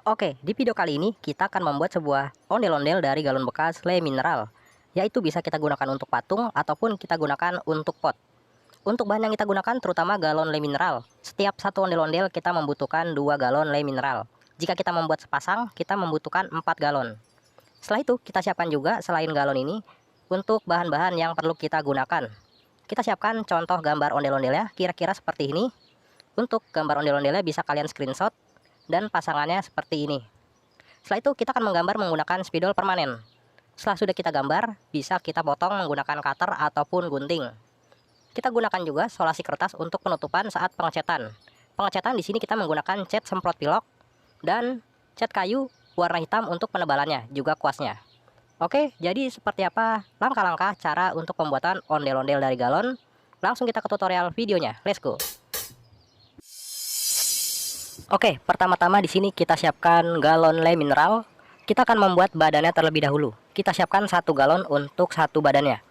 Oke, di video kali ini kita akan membuat sebuah ondel-ondel dari galon bekas Le Mineral, yaitu bisa kita gunakan untuk patung ataupun kita gunakan untuk pot. Untuk bahan yang kita gunakan terutama galon Le Mineral. Setiap satu ondel-ondel kita membutuhkan 2 galon Le Mineral. Jika kita membuat sepasang, kita membutuhkan 4 galon. Setelah itu, kita siapkan juga selain galon ini untuk bahan-bahan yang perlu kita gunakan. Kita siapkan contoh gambar ondel-ondelnya kira-kira seperti ini. Untuk gambar ondel-ondelnya bisa kalian screenshot dan pasangannya seperti ini. Setelah itu kita akan menggambar menggunakan spidol permanen. Setelah sudah kita gambar, bisa kita potong menggunakan cutter ataupun gunting. Kita gunakan juga solasi kertas untuk penutupan saat pengecetan. Pengecetan di sini kita menggunakan cat semprot pilok dan cat kayu warna hitam untuk penebalannya, juga kuasnya. Oke, jadi seperti apa langkah-langkah cara untuk pembuatan ondel-ondel dari galon? Langsung kita ke tutorial videonya. Let's go. Oke, pertama-tama di sini kita siapkan galon Le Mineral. Kita akan membuat badannya terlebih dahulu. Kita siapkan 1 galon untuk satu badannya.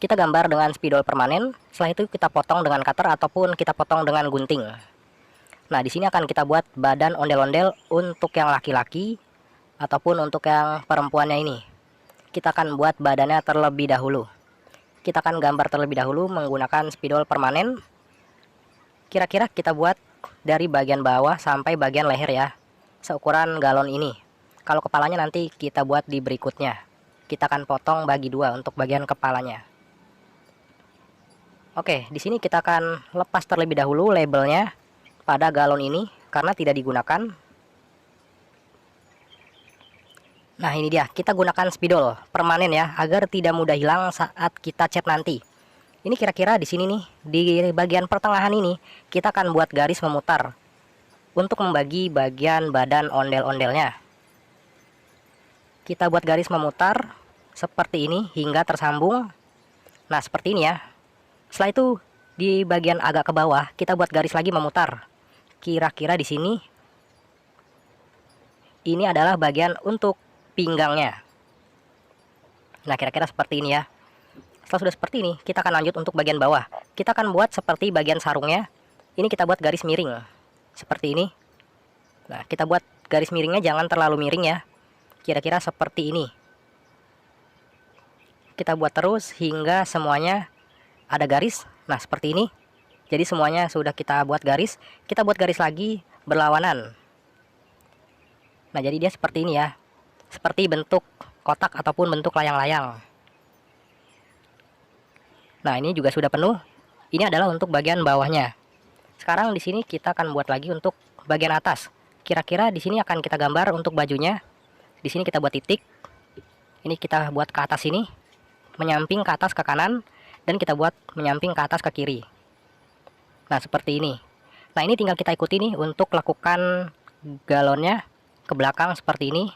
Kita gambar dengan spidol permanen. Setelah itu kita potong dengan cutter ataupun kita potong dengan gunting. Nah, di sini akan kita buat badan ondel-ondel untuk yang laki-laki ataupun untuk yang perempuannya ini. Kita akan buat badannya terlebih dahulu. Kita akan gambar terlebih dahulu menggunakan spidol permanen. Kira-kira kita buat dari bagian bawah sampai bagian leher ya, seukuran galon ini. Kalau kepalanya nanti kita buat di berikutnya. Kita akan potong bagi 2 untuk bagian kepalanya. Oke, di sini kita akan lepas terlebih dahulu labelnya pada galon ini karena tidak digunakan. Nah, ini dia, kita gunakan spidol permanen ya, agar tidak mudah hilang saat kita cat nanti. Ini kira-kira di sini nih, di bagian pertengahan ini kita akan buat garis memutar untuk membagi bagian badan ondel-ondelnya. Kita buat garis memutar seperti ini hingga tersambung. Nah, seperti ini ya. Setelah itu di bagian agak ke bawah kita buat garis lagi memutar. Kira-kira di sini ini adalah bagian untuk pinggangnya. Nah, kira-kira seperti ini ya. Setelah sudah seperti ini, kita akan lanjut untuk bagian bawah. Kita akan buat seperti bagian sarungnya. Ini kita buat garis miring seperti ini. Nah, kita buat garis miringnya jangan terlalu miring ya. Kira-kira seperti ini. Kita buat terus hingga semuanya ada garis. Nah, seperti ini. Jadi semuanya sudah kita buat garis. Kita buat garis lagi berlawanan. Nah, jadi dia seperti ini ya. Seperti bentuk kotak ataupun bentuk layang-layang. Nah, ini juga sudah penuh. Ini adalah untuk bagian bawahnya. Sekarang di sini kita akan buat lagi untuk bagian atas. Kira-kira di sini akan kita gambar untuk bajunya. Di sini kita buat titik. Ini kita buat ke atas sini, menyamping ke atas ke kanan, dan kita buat menyamping ke atas ke kiri. Nah, seperti ini. Nah, ini tinggal kita ikuti nih untuk lakukan galonnya ke belakang seperti ini.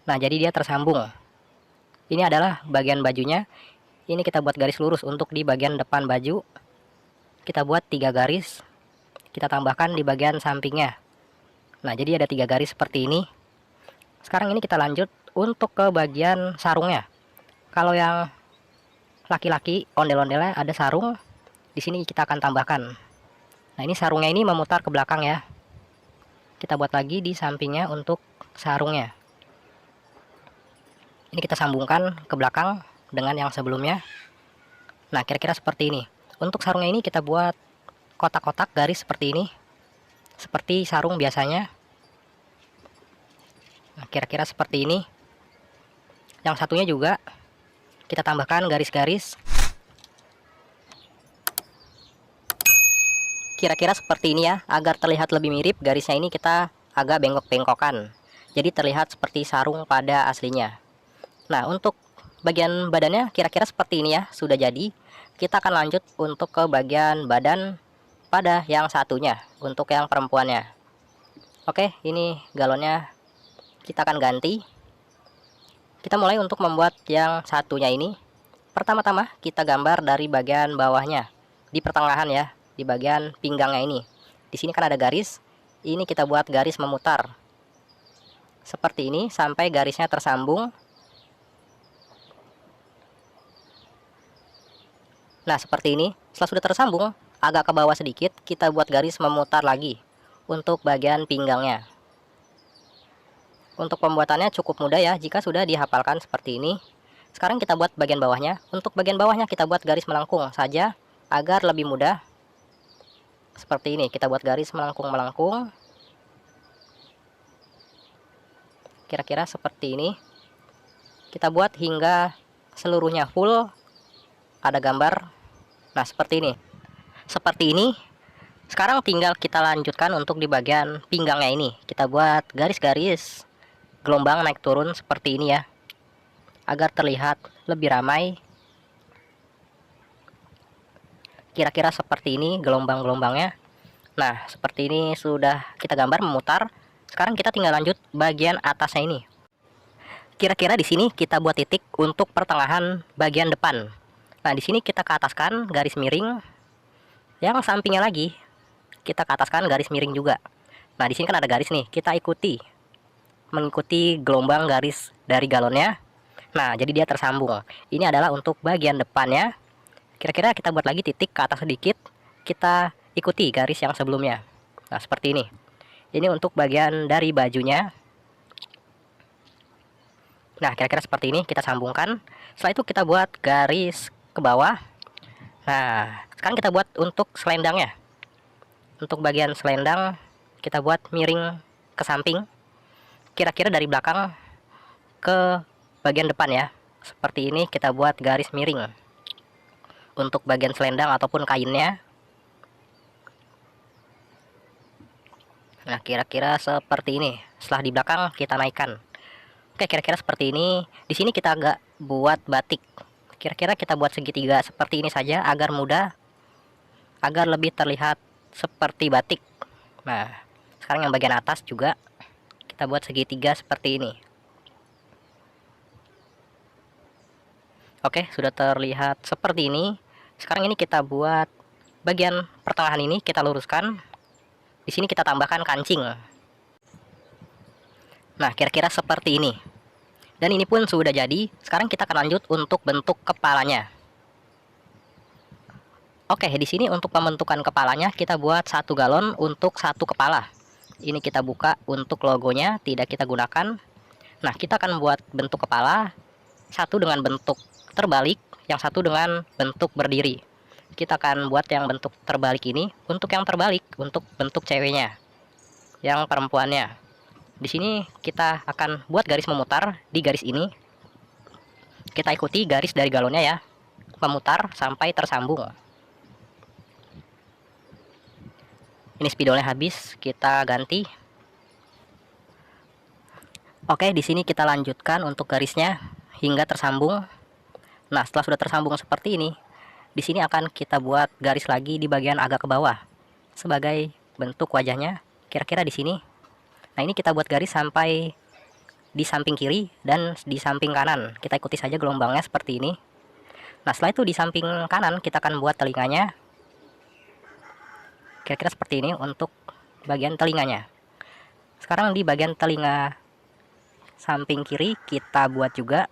Nah, jadi dia tersambung. Ini adalah bagian bajunya. Ini kita buat garis lurus untuk di bagian depan baju. Kita buat 3 garis. Kita tambahkan di bagian sampingnya. Nah, jadi ada 3 garis seperti ini. Sekarang ini kita lanjut untuk ke bagian sarungnya. Kalau yang laki-laki ondel-ondelnya ada sarung. Di sini kita akan tambahkan. Nah, ini sarungnya ini memutar ke belakang ya. Kita buat lagi di sampingnya untuk sarungnya. Ini kita sambungkan ke belakang dengan yang sebelumnya. Nah, kira-kira seperti ini. Untuk sarungnya ini kita buat kotak-kotak garis seperti ini, seperti sarung biasanya. Nah, kira-kira seperti ini. Yang satunya juga kita tambahkan garis-garis. Kira-kira seperti ini ya, agar terlihat lebih mirip. Garisnya ini kita agak bengkok-bengkokan, jadi terlihat seperti sarung pada aslinya. Nah, untuk bagian badannya kira-kira seperti ini ya, sudah jadi. Kita akan lanjut untuk ke bagian badan pada yang satunya, untuk yang perempuannya. Oke, ini galonnya kita akan ganti. Kita mulai untuk membuat yang satunya ini. Pertama-tama kita gambar dari bagian bawahnya, di pertengahan ya, di bagian pinggangnya ini. Di sini kan ada garis. Ini kita buat garis memutar seperti ini sampai garisnya tersambung. Nah, seperti ini. Setelah sudah tersambung, agak ke bawah sedikit, kita buat garis memutar lagi untuk bagian pinggangnya. Untuk pembuatannya cukup mudah ya jika sudah dihafalkan seperti ini. Sekarang kita buat bagian bawahnya. Untuk bagian bawahnya kita buat garis melengkung saja agar lebih mudah. Seperti ini, kita buat garis melengkung-melengkung. Kira-kira seperti ini. Kita buat hingga seluruhnya full ada gambar. Nah, seperti ini. Seperti ini. Sekarang tinggal kita lanjutkan untuk di bagian pinggangnya ini. Kita buat garis-garis gelombang naik turun seperti ini ya, agar terlihat lebih ramai. Kira-kira seperti ini gelombang-gelombangnya. Nah, seperti ini sudah kita gambar memutar. Sekarang kita tinggal lanjut bagian atasnya ini. Kira-kira di sini kita buat titik untuk pertengahan bagian depan. Nah, di sini kita ke ataskan garis miring. Yang sampingnya lagi kita ke ataskan garis miring juga. Nah, di sini kan ada garis nih, kita ikuti, mengikuti gelombang garis dari galonnya. Nah, jadi dia tersambung. Ini adalah untuk bagian depannya. Kira-kira kita buat lagi titik ke atas sedikit, kita ikuti garis yang sebelumnya. Nah, seperti ini. Ini untuk bagian dari bajunya. Nah, kira-kira seperti ini kita sambungkan. Setelah itu kita buat garis ke bawah. Nah, sekarang kita buat untuk selendangnya. Untuk bagian selendang kita buat miring ke samping. Kira-kira dari belakang ke bagian depan ya. Seperti ini kita buat garis miring. Untuk bagian selendang ataupun kainnya. Nah, kira-kira seperti ini. Setelah di belakang kita naikkan. Oke, kira-kira seperti ini. Di sini kita agak buat batik. Kira-kira kita buat segitiga seperti ini saja agar mudah, agar lebih terlihat seperti batik. Nah, sekarang yang bagian atas juga kita buat segitiga seperti ini. Oke, sudah terlihat seperti ini. Sekarang ini kita buat bagian pertengahan ini kita luruskan. Di sini kita tambahkan kancing. Nah, kira-kira seperti ini. Dan ini pun sudah jadi. Sekarang kita akan lanjut untuk bentuk kepalanya. Oke, di sini untuk pembentukan kepalanya kita buat 1 galon untuk 1 kepala. Ini kita buka untuk logonya, tidak kita gunakan. Nah, kita akan buat bentuk kepala, satu dengan bentuk terbalik, yang satu dengan bentuk berdiri. Kita akan buat yang bentuk terbalik ini. Untuk yang terbalik, untuk bentuk ceweknya, yang perempuannya. Di sini kita akan buat garis memutar di garis ini. Kita ikuti garis dari galonnya ya, memutar sampai tersambung. Ini spidolnya habis, kita ganti. Oke, di sini kita lanjutkan untuk garisnya hingga tersambung. Nah, setelah sudah tersambung seperti ini, di sini akan kita buat garis lagi di bagian agak ke bawah sebagai bentuk wajahnya. Kira-kira di sini. Nah, ini kita buat garis sampai di samping kiri dan di samping kanan. Kita ikuti saja gelombangnya seperti ini. Nah, setelah itu di samping kanan kita akan buat telinganya. Kira-kira seperti ini untuk bagian telinganya. Sekarang di bagian telinga samping kiri kita buat juga.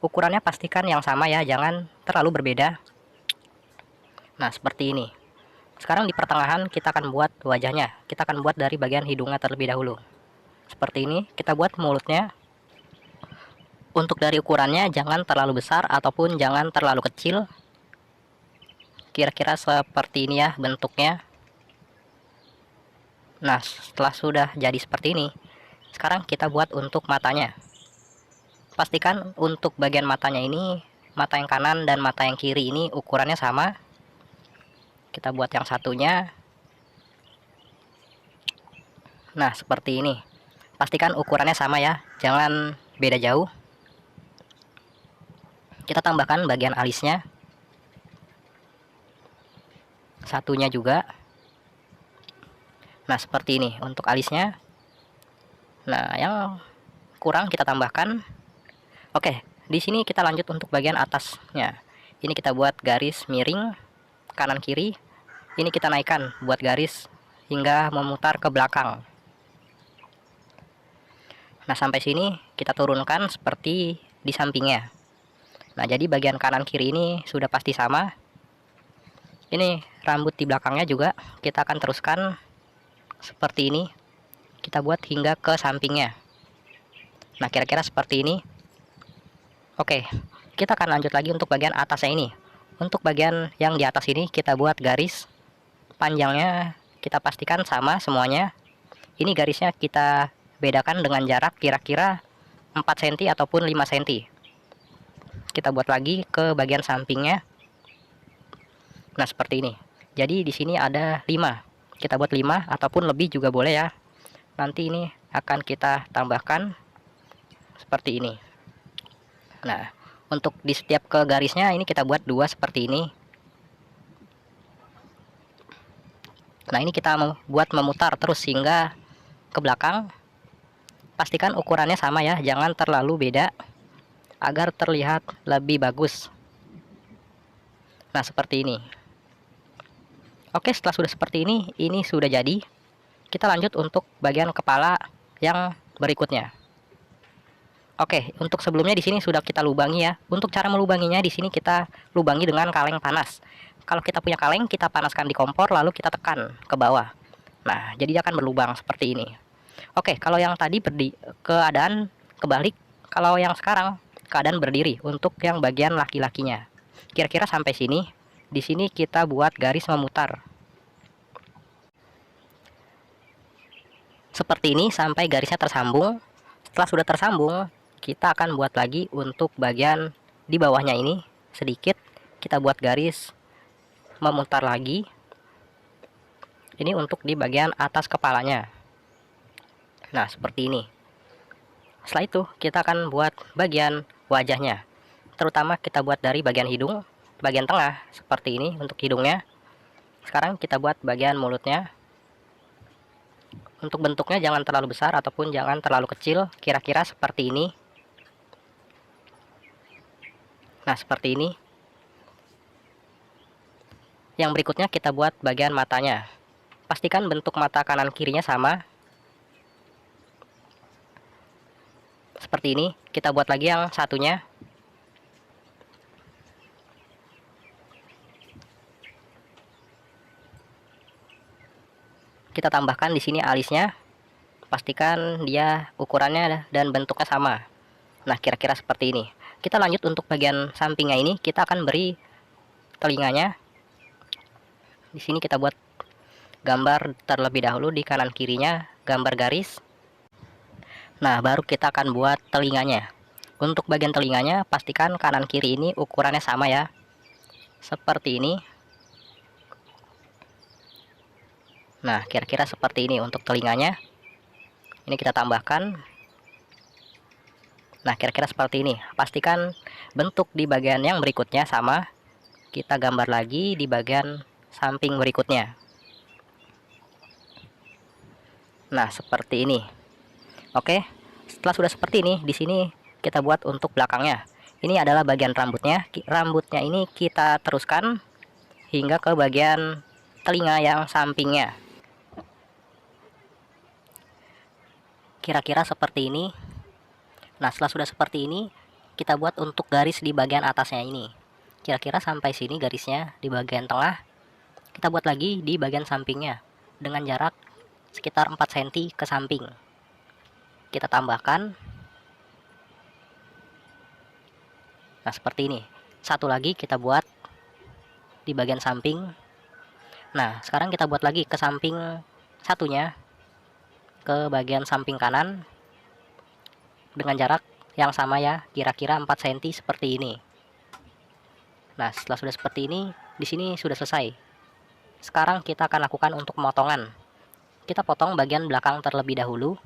Ukurannya pastikan yang sama ya, jangan terlalu berbeda. Nah, seperti ini. Sekarang di pertengahan kita akan buat wajahnya. Kita akan buat dari bagian hidungnya terlebih dahulu. Seperti ini, kita buat mulutnya. Untuk dari ukurannya jangan terlalu besar ataupun jangan terlalu kecil. Kira-kira seperti ini ya bentuknya. Nah, setelah sudah jadi seperti ini, sekarang kita buat untuk matanya. Pastikan untuk bagian matanya ini, mata yang kanan dan mata yang kiri ini ukurannya sama. Kita buat yang satunya. Nah, seperti ini. Pastikan ukurannya sama ya, jangan beda jauh. Kita tambahkan bagian alisnya. Satunya juga. Nah, seperti ini untuk alisnya. Nah, yang kurang kita tambahkan. Oke, di sini kita lanjut untuk bagian atasnya. Ini kita buat garis miring kanan kiri. Ini kita naikkan buat garis hingga memutar ke belakang. Nah, sampai sini kita turunkan seperti di sampingnya. Nah, jadi bagian kanan kiri ini sudah pasti sama. Ini rambut di belakangnya juga kita akan teruskan seperti ini. Kita buat hingga ke sampingnya. Nah, kira-kira seperti ini. Oke, kita akan lanjut lagi untuk bagian atasnya ini. Untuk bagian yang di atas ini kita buat garis panjangnya, kita pastikan sama semuanya. Ini garisnya kita bedakan dengan jarak kira-kira 4 cm ataupun 5 cm. Kita buat lagi ke bagian sampingnya. Nah, seperti ini. Jadi di sini ada 5. Kita buat 5 ataupun lebih juga boleh ya. Nanti ini akan kita tambahkan seperti ini. Nah, untuk di setiap ke garisnya ini kita buat 2 seperti ini. Nah, ini kita buat memutar terus hingga ke belakang. Pastikan ukurannya sama ya, jangan terlalu beda agar terlihat lebih bagus. Nah, seperti ini. Oke, setelah sudah seperti ini sudah jadi. Kita lanjut untuk bagian kepala yang berikutnya. Oke, untuk sebelumnya di sini sudah kita lubangi ya. Untuk cara melubanginya di sini kita lubangi dengan kaleng panas. Kalau kita punya kaleng, kita panaskan di kompor lalu kita tekan ke bawah. Nah, jadi dia akan berlubang seperti ini. Oke, kalau yang tadi keadaan kebalik, kalau yang sekarang keadaan berdiri untuk yang bagian laki-lakinya. Kira-kira sampai sini. Di sini kita buat garis memutar. Seperti ini sampai garisnya tersambung. Setelah sudah tersambung, kita akan buat lagi untuk bagian di bawahnya ini sedikit. Kita buat garis memutar lagi. Ini untuk di bagian atas kepalanya. Nah, seperti ini. Setelah itu, kita akan buat bagian wajahnya. Terutama kita buat dari bagian hidung, bagian tengah, seperti ini untuk hidungnya. Sekarang kita buat bagian mulutnya. Untuk bentuknya jangan terlalu besar ataupun jangan terlalu kecil, kira-kira seperti ini. Nah, seperti ini. Yang berikutnya kita buat bagian matanya. Pastikan bentuk mata kanan kirinya sama. Seperti ini. Kita buat lagi yang satunya. Kita tambahkan di sini alisnya. Pastikan dia ukurannya dan bentuknya sama. Nah, kira-kira seperti ini. Kita lanjut untuk bagian sampingnya ini, kita akan beri telinganya. Di sini kita buat gambar terlebih dahulu di kanan kirinya, gambar garis. Nah, baru kita akan buat telinganya. Untuk bagian telinganya, pastikan kanan kiri ini ukurannya sama ya. Seperti ini. Nah, kira-kira seperti ini untuk telinganya. Ini kita tambahkan. Nah, kira-kira seperti ini. Pastikan bentuk di bagian yang berikutnya sama. Kita gambar lagi di bagian samping berikutnya. Nah, seperti ini. Oke. Setelah sudah seperti ini, di sini kita buat untuk belakangnya. Ini adalah bagian rambutnya. Rambutnya ini kita teruskan hingga ke bagian telinga yang sampingnya. Kira-kira seperti ini. Nah, setelah sudah seperti ini, kita buat untuk garis di bagian atasnya ini. Kira-kira sampai sini garisnya di bagian tengah. Kita buat lagi di bagian sampingnya dengan jarak sekitar 4 cm ke samping. Kita tambahkan. Nah, seperti ini. Satu lagi kita buat di bagian samping. Nah, sekarang kita buat lagi ke samping satunya, ke bagian samping kanan dengan jarak yang sama ya, kira-kira 4 cm seperti ini. Nah, setelah sudah seperti ini, di sini sudah selesai. Sekarang kita akan lakukan untuk pemotongan. Kita potong bagian belakang terlebih dahulu.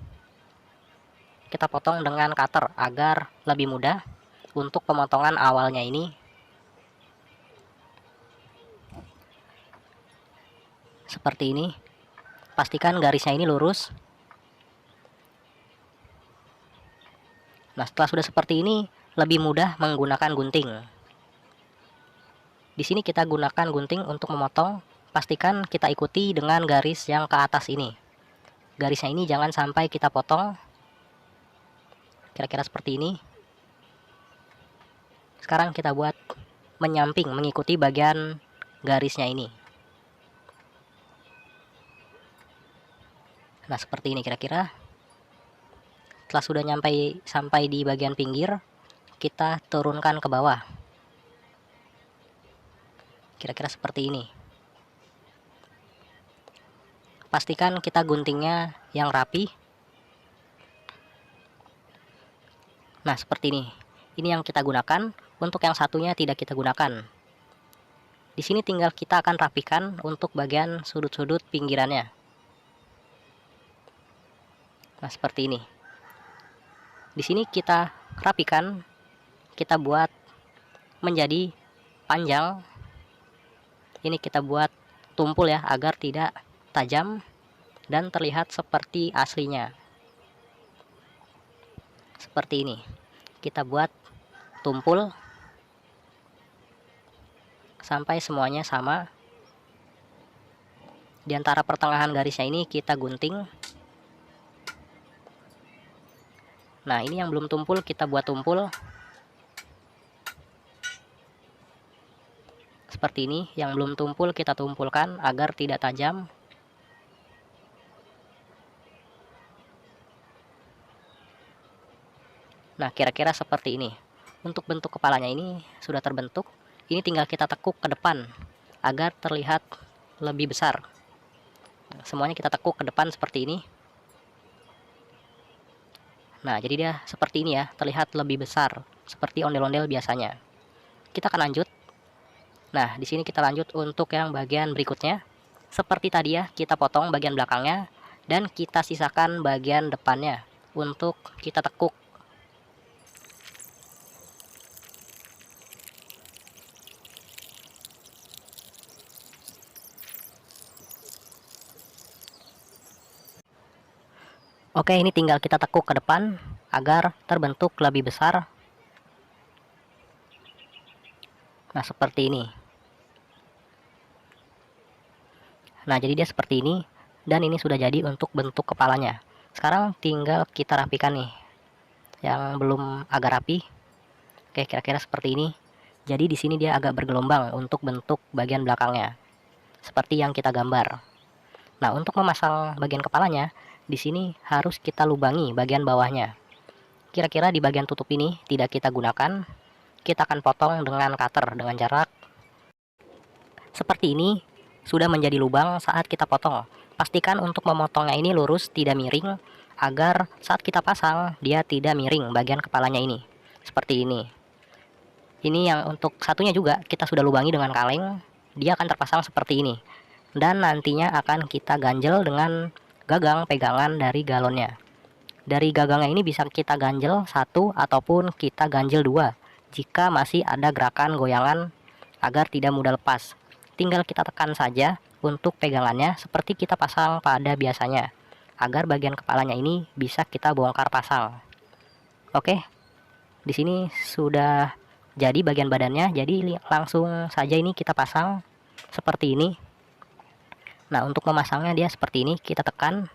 Kita potong dengan cutter agar lebih mudah untuk pemotongan awalnya ini. Seperti ini. Pastikan garisnya ini lurus. Nah, setelah sudah seperti ini, lebih mudah menggunakan gunting. Di sini kita gunakan gunting untuk memotong. Pastikan kita ikuti dengan garis yang ke atas ini. Garisnya ini jangan sampai kita potong. Kira-kira seperti ini. Sekarang kita buat menyamping, mengikuti bagian garisnya ini. Nah, seperti ini kira-kira. Setelah sudah sampai di bagian pinggir, kita turunkan ke bawah. Kira-kira seperti ini. Pastikan kita guntingnya yang rapi. Nah, seperti ini. Ini yang kita gunakan. Untuk yang satunya tidak kita gunakan. Di sini tinggal kita akan rapikan untuk bagian sudut-sudut pinggirannya. Nah, seperti ini. Di sini kita rapikan, kita buat menjadi panjang. Ini kita buat tumpul ya, agar tidak tajam dan terlihat seperti aslinya. Seperti ini. Kita buat tumpul sampai semuanya sama. Di antara pertengahan garisnya ini kita gunting. Nah, ini yang belum tumpul kita buat tumpul. Seperti ini, yang belum tumpul kita tumpulkan agar tidak tajam. Nah, kira-kira seperti ini. Untuk bentuk kepalanya ini sudah terbentuk. Ini tinggal kita tekuk ke depan agar terlihat lebih besar. Semuanya kita tekuk ke depan seperti ini. Nah, jadi dia seperti ini ya, terlihat lebih besar seperti ondel-ondel biasanya. Kita akan lanjut. Nah, di sini kita lanjut untuk yang bagian berikutnya. Seperti tadi ya, kita potong bagian belakangnya dan kita sisakan bagian depannya untuk kita tekuk. Oke, ini tinggal kita tekuk ke depan agar terbentuk lebih besar. Nah, seperti ini. Nah, jadi dia seperti ini. Dan ini sudah jadi untuk bentuk kepalanya. Sekarang tinggal kita rapikan nih, yang belum agak rapi. Oke, kira-kira seperti ini. Jadi di sini dia agak bergelombang untuk bentuk bagian belakangnya, seperti yang kita gambar. Nah, untuk memasang bagian kepalanya, di sini harus kita lubangi bagian bawahnya. Kira-kira di bagian tutup ini tidak kita gunakan. Kita akan potong dengan cutter dengan jarak seperti ini. Sudah menjadi lubang saat kita potong. Pastikan untuk memotongnya ini lurus, tidak miring, agar saat kita pasang dia tidak miring bagian kepalanya ini. Seperti ini. Ini yang untuk satunya juga kita sudah lubangi dengan kaleng. Dia akan terpasang seperti ini. Dan nantinya akan kita ganjel dengan gagang pegangan dari galonnya. Dari gagangnya ini bisa kita ganjel satu ataupun kita ganjel dua jika masih ada gerakan goyangan agar tidak mudah lepas. Tinggal kita tekan saja untuk pegangannya seperti kita pasang pada biasanya, agar bagian kepalanya ini bisa kita bongkar pasang. Oke, di sini sudah jadi bagian badannya, jadi langsung saja ini kita pasang seperti ini. Nah, untuk memasangnya dia seperti ini, kita tekan.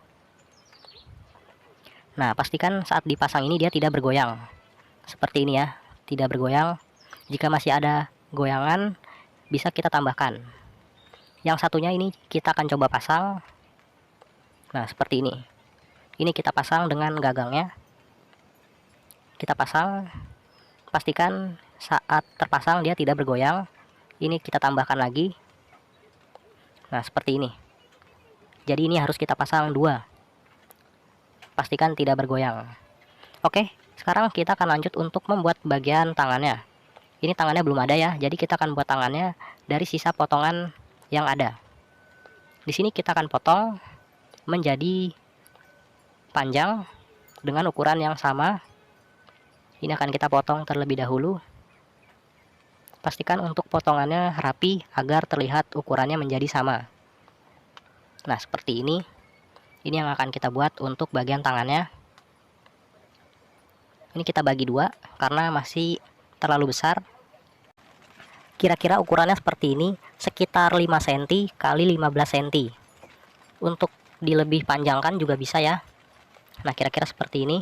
Nah, pastikan saat dipasang ini dia tidak bergoyang. Seperti ini ya, tidak bergoyang. Jika masih ada goyangan, bisa kita tambahkan. Yang satunya ini kita akan coba pasang. Nah, seperti ini. Ini kita pasang dengan gagangnya. Kita pasang. Pastikan saat terpasang dia tidak bergoyang. Ini kita tambahkan lagi. Nah, seperti ini. Jadi ini harus kita pasang dua. Pastikan tidak bergoyang. Oke, sekarang kita akan lanjut untuk membuat bagian tangannya. Ini tangannya belum ada ya, jadi kita akan buat tangannya dari sisa potongan yang ada. Di sini kita akan potong menjadi panjang dengan ukuran yang sama. Ini akan kita potong terlebih dahulu. Pastikan untuk potongannya rapi agar terlihat ukurannya menjadi sama. Nah, seperti ini. Ini yang akan kita buat untuk bagian tangannya. Ini kita bagi dua karena masih terlalu besar. Kira-kira ukurannya seperti ini, sekitar 5 cm kali 15 cm. Untuk dilebih panjangkan juga bisa ya. Nah, kira-kira seperti ini.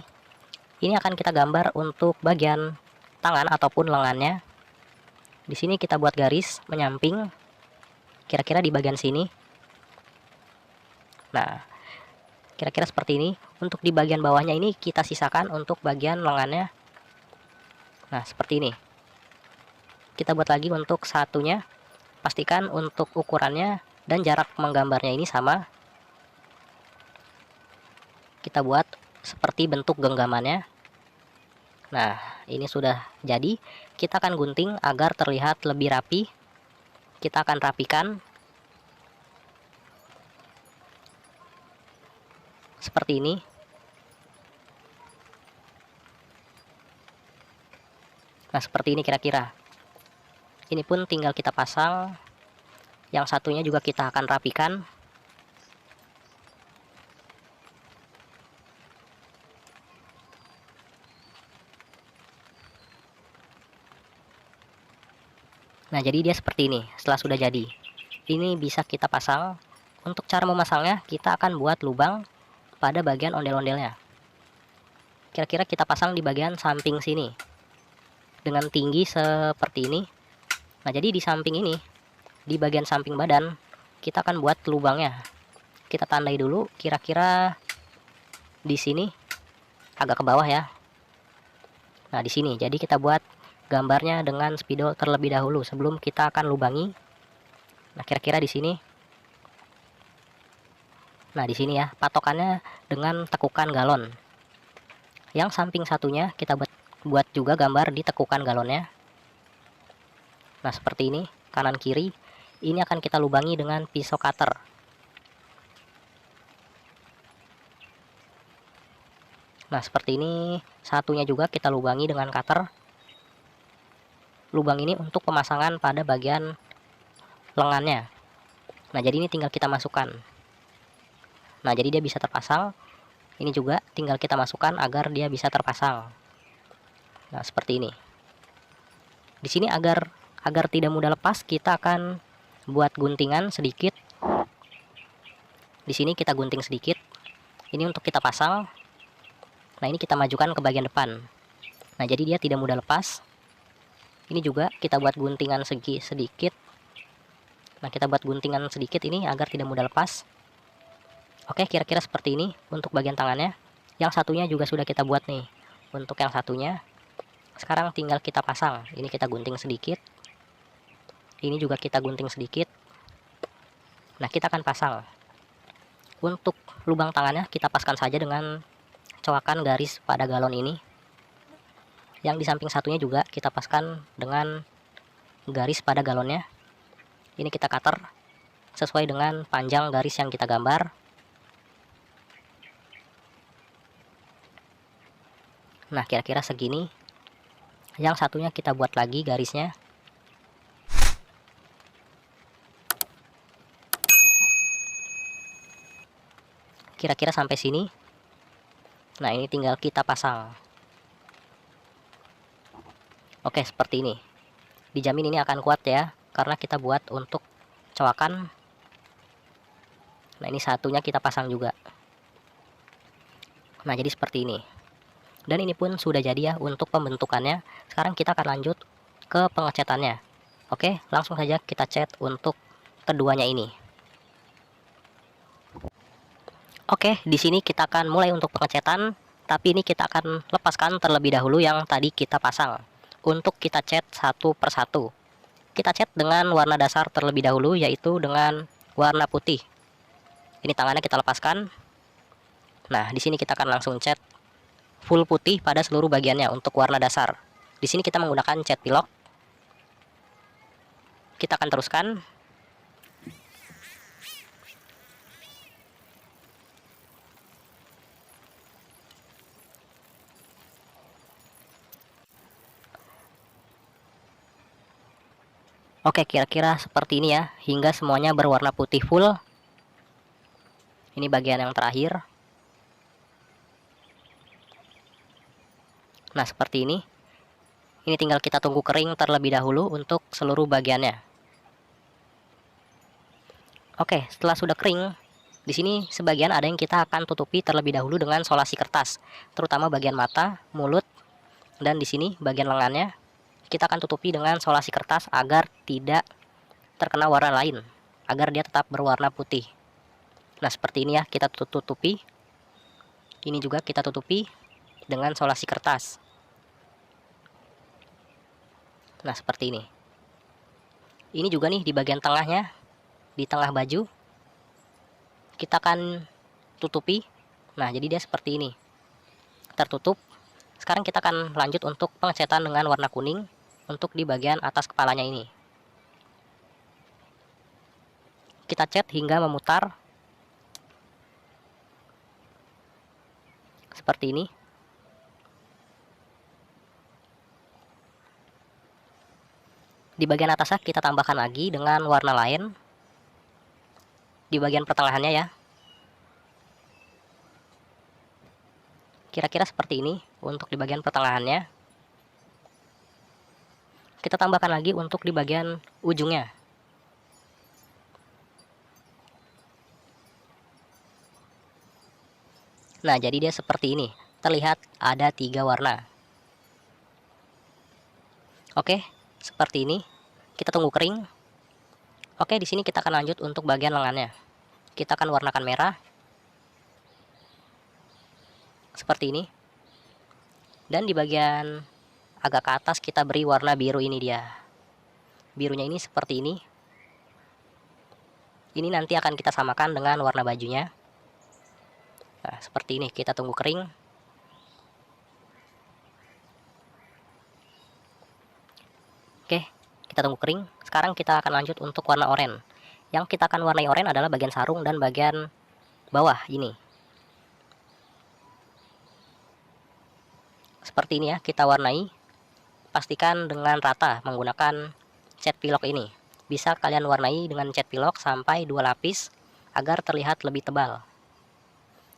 Ini akan kita gambar untuk bagian tangan ataupun lengannya. Di sini kita buat garis menyamping. Kira-kira di bagian sini. Nah, kira-kira seperti ini. Untuk di bagian bawahnya ini kita sisakan untuk bagian lengannya. Nah, seperti ini. Kita buat lagi untuk satunya. Pastikan untuk ukurannya dan jarak menggambarnya ini sama. Kita buat seperti bentuk genggamannya. Nah, ini sudah jadi. Kita akan gunting agar terlihat lebih rapi. Kita akan rapikan seperti ini. Nah, seperti ini kira-kira. Ini pun tinggal kita pasang. Yang satunya juga kita akan rapikan. Nah, jadi dia seperti ini setelah sudah jadi. Ini bisa kita pasang. Untuk cara memasangnya, kita akan buat lubang pada bagian ondel-ondelnya. Kira-kira kita pasang di bagian samping sini. Dengan tinggi seperti ini. Nah, jadi di samping ini, di bagian samping badan, kita akan buat lubangnya. Kita tandai dulu kira-kira di sini, agak ke bawah ya. Nah, di sini. Jadi kita buat gambarnya dengan spidol terlebih dahulu sebelum kita akan lubangi. Nah, kira-kira di sini. Nah, di sini ya, patokannya dengan tekukan galon. Yang samping satunya kita buat juga gambar di tekukan galonnya. Nah, seperti ini, kanan kiri. Ini akan kita lubangi dengan pisau cutter. Nah, seperti ini, satunya juga kita lubangi dengan cutter. Lubang ini untuk pemasangan pada bagian lengannya. Nah, jadi ini tinggal kita masukkan. Nah, jadi dia bisa terpasang. Ini juga tinggal kita masukkan agar dia bisa terpasang. Nah, seperti ini. Di sini agar tidak mudah lepas, kita akan buat guntingan sedikit. Di sini kita gunting sedikit. Ini untuk kita pasang. Nah, ini kita majukan ke bagian depan. Nah, jadi dia tidak mudah lepas. Ini juga kita buat guntingan sedikit. Nah, kita buat guntingan sedikit ini agar tidak mudah lepas. Oke, kira-kira seperti ini untuk bagian tangannya. Yang satunya juga sudah kita buat nih. Untuk yang satunya, sekarang tinggal kita pasang. Ini kita gunting sedikit. Ini juga kita gunting sedikit. Nah, kita akan pasang. Untuk lubang tangannya, kita paskan saja dengan coakan garis pada galon ini. Yang di samping satunya juga kita paskan dengan garis pada galonnya. Ini kita cutter sesuai dengan panjang garis yang kita gambar. Nah, kira-kira segini. Yang satunya kita buat lagi garisnya. Kira-kira sampai sini. Nah, ini tinggal kita pasang. Oke, seperti ini. Dijamin ini akan kuat ya, karena kita buat untuk coakan. Nah, ini satunya kita pasang juga. Nah, jadi seperti ini. Dan ini pun sudah jadi ya untuk pembentukannya. Sekarang kita akan lanjut ke pengecatannya. Oke, langsung saja kita cat untuk keduanya ini. Oke, di sini kita akan mulai untuk pengecatan, tapi ini kita akan lepaskan terlebih dahulu yang tadi kita pasang. Untuk kita cat satu persatu. Kita cat dengan warna dasar terlebih dahulu, yaitu dengan warna putih. Ini tangannya kita lepaskan. Nah, di sini kita akan langsung cat full putih pada seluruh bagiannya untuk warna dasar. Di sini kita menggunakan cat pilok. Kita akan teruskan. Oke, kira-kira seperti ini ya, hingga semuanya berwarna putih full. Ini bagian yang terakhir. Nah, seperti ini. Ini tinggal kita tunggu kering terlebih dahulu untuk seluruh bagiannya. Oke, setelah sudah kering, di sini sebagian ada yang kita akan tutupi terlebih dahulu dengan solasi kertas, terutama bagian mata, mulut, dan di sini bagian lengannya. Kita akan tutupi dengan solasi kertas agar tidak terkena warna lain, agar dia tetap berwarna putih. Nah, seperti ini ya, kita tutupi. Ini juga kita tutupi dengan solasi kertas. Nah, seperti ini. Ini juga nih di bagian tengahnya, di tengah baju, kita akan tutupi. Nah, jadi dia seperti ini, tertutup. Sekarang kita akan lanjut untuk pengecatan dengan warna kuning untuk di bagian atas kepalanya ini. Kita cat hingga memutar seperti ini. Di bagian atasnya kita tambahkan lagi dengan warna lain di bagian pertengahannya ya. Kira-kira seperti ini untuk di bagian pertengahannya. Kita tambahkan lagi untuk di bagian ujungnya. Nah, jadi dia seperti ini. Terlihat ada 3 warna. Oke, seperti ini. Kita tunggu kering. Oke, di sini kita akan lanjut untuk bagian lengannya. Kita akan warnakan merah. Seperti ini. Dan di bagian agak ke atas kita beri warna biru, ini dia. Birunya ini seperti ini. Ini nanti akan kita samakan dengan warna bajunya. Nah, seperti ini, kita tunggu kering. Oke, kita tunggu kering. Sekarang kita akan lanjut untuk warna oranye. Yang kita akan warnai oranye adalah bagian sarung dan bagian bawah ini. Seperti ini ya, kita warnai. Pastikan dengan rata menggunakan cat pilok ini. Bisa kalian warnai dengan cat pilok sampai 2 lapis agar terlihat lebih tebal.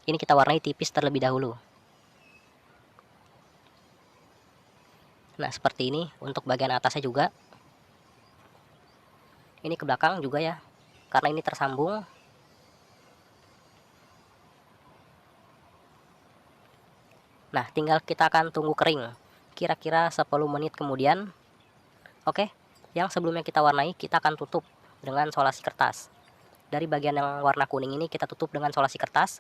Ini kita warnai tipis terlebih dahulu. Nah, seperti ini untuk bagian atasnya juga. Ini ke belakang juga ya, karena ini tersambung. Nah, tinggal kita akan tunggu kering. Kira-kira 10 menit kemudian. Oke, yang sebelumnya kita warnai kita akan tutup dengan solasi kertas. Dari bagian yang warna kuning ini kita tutup dengan solasi kertas.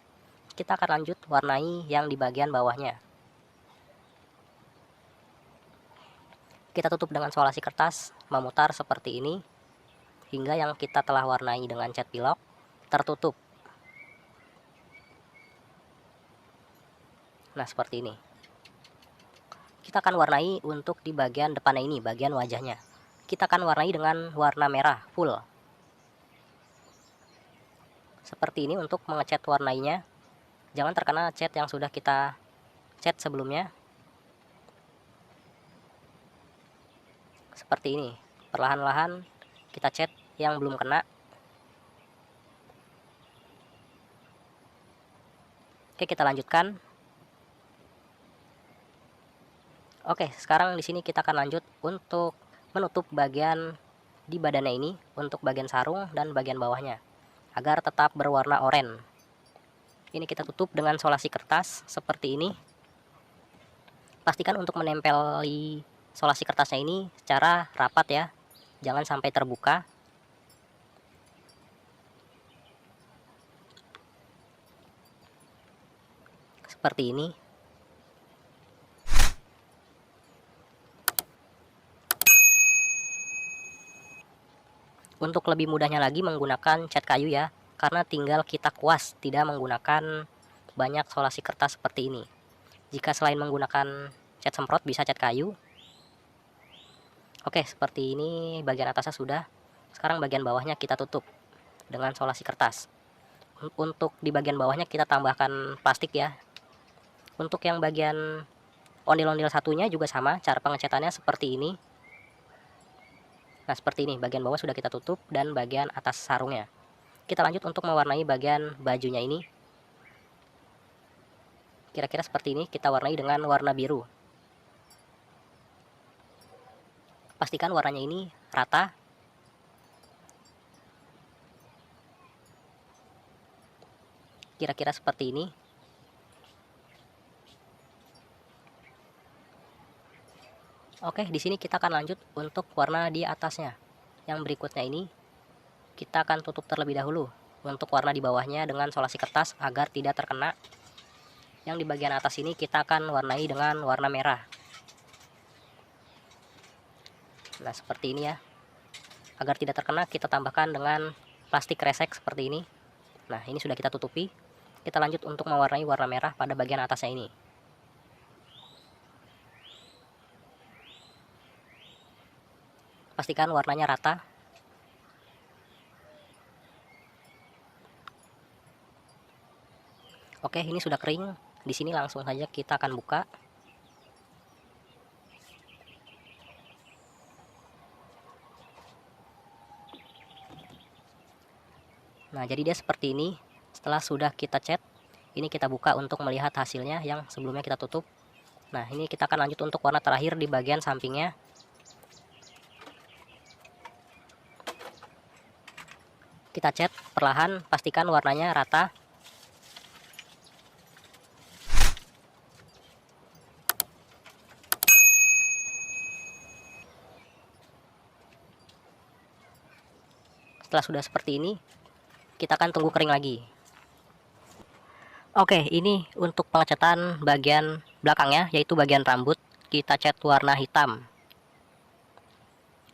Kita akan lanjut warnai yang di bagian bawahnya. Kita tutup dengan solasi kertas, memutar seperti ini, hingga yang kita telah warnai dengan cat pilok tertutup. Nah, seperti ini. Kita akan warnai untuk di bagian depannya ini, bagian wajahnya. Kita akan warnai dengan warna merah full. Seperti ini untuk mengecat warnainya. Jangan terkena cat yang sudah kita cat sebelumnya. Seperti ini, perlahan-lahan kita cat yang belum kena. Oke, kita lanjutkan. Oke, sekarang di sini kita akan lanjut untuk menutup bagian di badannya ini untuk bagian sarung dan bagian bawahnya agar tetap berwarna oranye. Ini kita tutup dengan solasi kertas seperti ini. Pastikan untuk menempeli solasi kertasnya ini secara rapat ya, jangan sampai terbuka. Seperti ini. Untuk lebih mudahnya lagi menggunakan cat kayu ya, karena tinggal kita kuas, tidak menggunakan banyak solasi kertas seperti ini. Jika selain menggunakan cat semprot bisa cat kayu. Oke, seperti ini bagian atasnya sudah. Sekarang bagian bawahnya kita tutup dengan solasi kertas. Untuk di bagian bawahnya kita tambahkan plastik ya. Untuk yang bagian ondel-ondel satunya juga sama, cara pengecatannya seperti ini. Nah, seperti ini, bagian bawah sudah kita tutup dan bagian atas sarungnya. Kita lanjut untuk mewarnai bagian bajunya ini. Kira-kira seperti ini, kita warnai dengan warna biru. Pastikan warnanya ini rata. Kira-kira seperti ini. Oke, di sini kita akan lanjut untuk warna di atasnya. Yang berikutnya ini kita akan tutup terlebih dahulu untuk warna di bawahnya dengan solasi kertas agar tidak terkena. Yang di bagian atas ini kita akan warnai dengan warna merah. Nah, seperti ini ya. Agar tidak terkena, kita tambahkan dengan plastik kresek seperti ini. Nah, ini sudah kita tutupi. Kita lanjut untuk mewarnai warna merah pada bagian atasnya ini. Pastikan warnanya rata. Oke, ini sudah kering. Di sini langsung saja kita akan buka. Nah, jadi dia seperti ini. Setelah sudah kita cat, ini kita buka untuk melihat hasilnya yang sebelumnya kita tutup. Nah, ini kita akan lanjut untuk warna terakhir di bagian sampingnya. Kita cat perlahan, pastikan warnanya rata. Setelah sudah seperti ini, kita akan tunggu kering lagi. Oke, ini untuk pengecatan bagian belakangnya, yaitu bagian rambut. Kita cat warna hitam.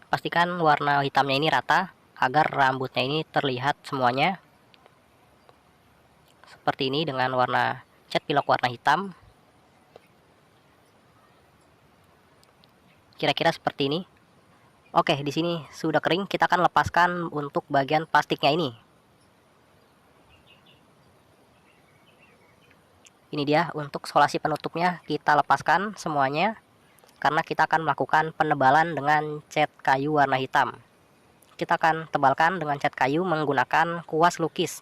Pastikan warna hitamnya ini rata, agar rambutnya ini terlihat semuanya. Seperti ini dengan warna cat pilok warna hitam. Kira-kira seperti ini. Oke, di sini sudah kering, kita akan lepaskan untuk bagian plastiknya ini. Ini dia untuk solasi penutupnya, kita lepaskan semuanya karena kita akan melakukan penebalan dengan cat kayu warna hitam. Kita akan tebalkan dengan cat kayu menggunakan kuas lukis.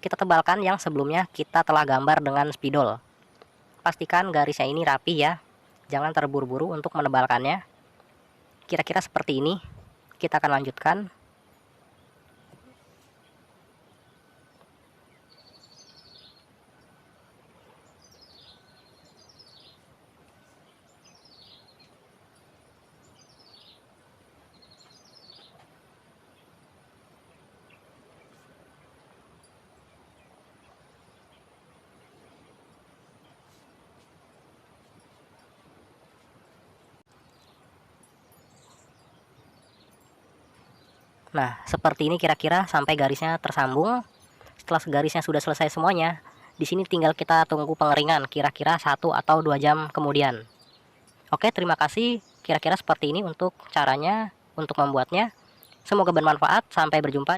Kita tebalkan yang sebelumnya kita telah gambar dengan spidol. Pastikan garisnya ini rapi ya, jangan terburu-buru untuk menebalkannya. Kira-kira seperti ini. Kita akan lanjutkan. Nah, seperti ini kira-kira sampai garisnya tersambung. Setelah garisnya sudah selesai semuanya, di sini tinggal kita tunggu pengeringan kira-kira 1 atau 2 jam kemudian. Oke, terima kasih. Kira-kira seperti ini untuk caranya untuk membuatnya. Semoga bermanfaat. Sampai berjumpa.